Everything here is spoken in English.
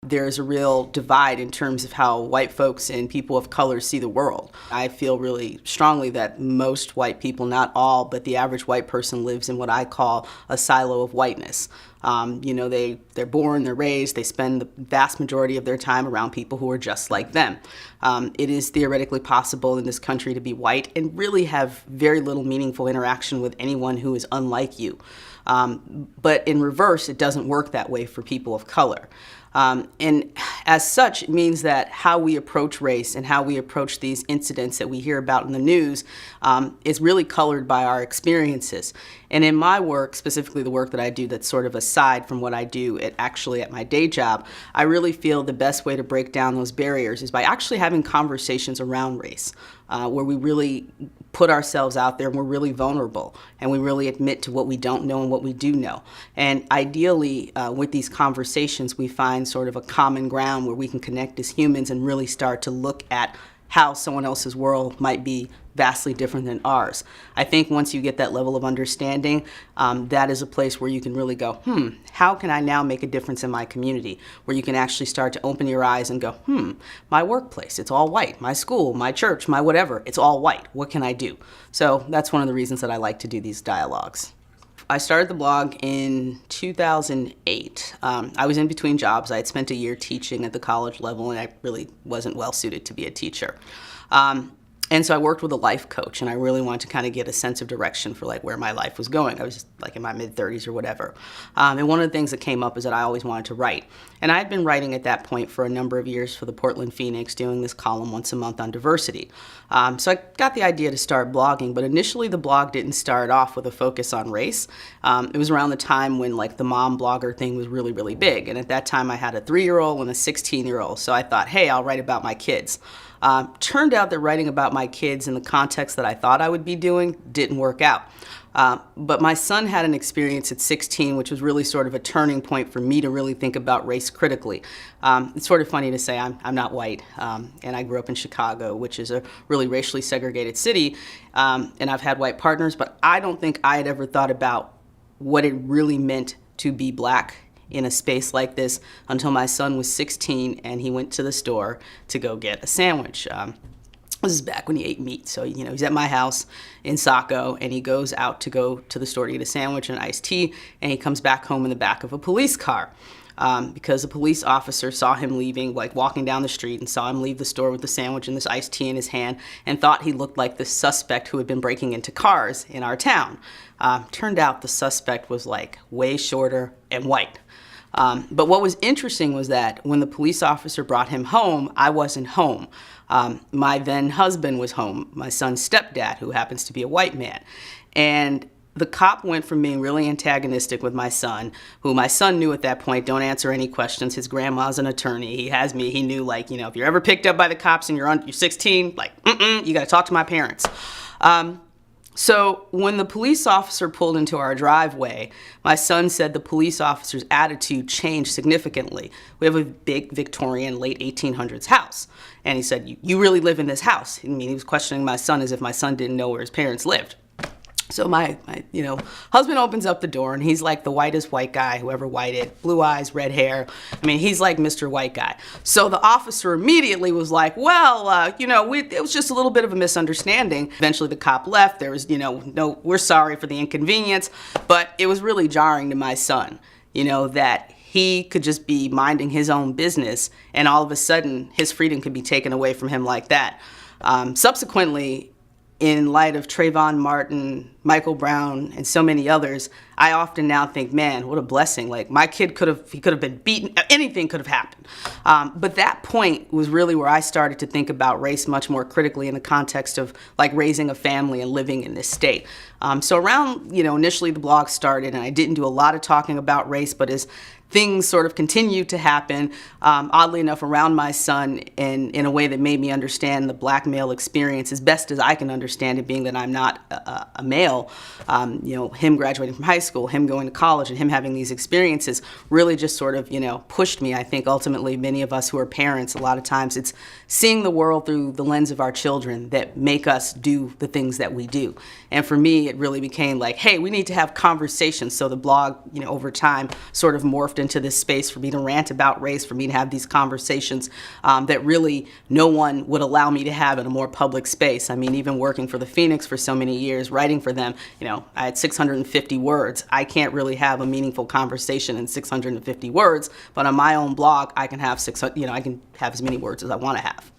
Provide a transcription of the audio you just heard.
There's a real divide in terms of how white folks and people of color see the world. I feel really strongly that most white people, not all, but the average white person lives in what I call a silo of whiteness. They're born, they're raised, they spend the vast majority of their time around people who are just like them. It is theoretically possible in this country to be white and really have very little meaningful interaction with anyone who is unlike you. But in reverse, it doesn't work that way for people of color. And as such, it means that how we approach race and how we approach these incidents that we hear about in the news is really colored by our experiences. And in my work, specifically the work that I do that's sort of aside from what I do at my day job, I really feel the best way to break down those barriers is by actually having conversations around race, where we really put ourselves out there and we're really vulnerable and we really admit to what we don't know and what we do know. And ideally, with these conversations, we find sort of a common ground where we can connect as humans and really start to look at how someone else's world might be vastly different than ours. I think once you get that level of understanding, that is a place where you can really go, how can I now make a difference in my community? Where you can actually start to open your eyes and go, my workplace, it's all white. My school, my church, my whatever, it's all white. What can I do? So that's one of the reasons that I like to do these dialogues. I started the blog in 2008. I was in between jobs. I had spent a year teaching at the college level, and I really wasn't well suited to be a teacher. And so I worked with a life coach, and I really wanted to kind of get a sense of direction for like where my life was going. I was just like in my mid-30s or whatever. And one of the things that came up is that I always wanted to write. And I had been writing at that point for a number of years for the Portland Phoenix, doing this column once a month on diversity. So I got the idea to start blogging, but initially the blog didn't start off with a focus on race. It was around the time when like the mom blogger thing was really, really big. And at that time I had a 3-year-old and a 16-year-old. So I thought, hey, I'll write about my kids. Turned out that writing about my kids in the context that I thought I would be doing didn't work out. But my son had an experience at 16, which was really sort of a turning point for me to really think about race critically. It's sort of funny to say I'm not white, and I grew up in Chicago, which is a really racially segregated city, and I've had white partners, but I don't think I had ever thought about what it really meant to be black in a space like this until my son was 16 and he went to the store to go get a sandwich. This is back when he ate meat. So, he's at my house in Saco and he goes out to go to the store to get a sandwich and iced tea, and he comes back home in the back of a police car. Because a police officer saw him leaving, like walking down the street, and saw him leave the store with the sandwich and this iced tea in his hand, and thought he looked like the suspect who had been breaking into cars in our town. Turned out the suspect was like way shorter and white. But what was interesting was that when the police officer brought him home, I wasn't home. My then husband was home, my son's stepdad, who happens to be a white man. And the cop went from being really antagonistic with my son, who my son knew at that point, don't answer any questions. His grandma's an attorney. He has me. He knew, like, if you're ever picked up by the cops and you're 16, like, you got to talk to my parents. So when the police officer pulled into our driveway, my son said the police officer's attitude changed significantly. We have a big Victorian late 1800s house. And he said, you really live in this house? I mean, he was questioning my son as if my son didn't know where his parents lived. So my husband opens up the door and he's like the whitest white guy who ever whited, blue eyes, red hair. I mean, he's like Mr. White Guy. So the officer immediately was like, well, it was just a little bit of a misunderstanding. Eventually the cop left. There was, no, we're sorry for the inconvenience. But it was really jarring to my son, that he could just be minding his own business and all of a sudden his freedom could be taken away from him like that. Subsequently, in light of Trayvon Martin, Michael Brown, and so many others, I often now think, man, what a blessing. Like, my kid could have been beaten. Anything could have happened. But that point was really where I started to think about race much more critically in the context of, like, raising a family and living in this state. So around, initially the blog started, and I didn't do a lot of talking about race, but as things sort of continued to happen, oddly enough, around my son in a way that made me understand the black male experience as best as I can understand it, being that I'm not a male. Him graduating from high school, him going to college, and him having these experiences really just sort of, pushed me. I think ultimately many of us who are parents, a lot of times it's seeing the world through the lens of our children that make us do the things that we do. And for me, it really became like, hey, we need to have conversations. So the blog, over time sort of morphed morphed into this space for me to rant about race, for me to have these conversations that really no one would allow me to have in a more public space. I mean, even working for the Phoenix for so many years, writing for them, you know, I had 650 words. I can't really have a meaningful conversation in 650 words, but on my own blog, I can have I can have as many words as I want to have.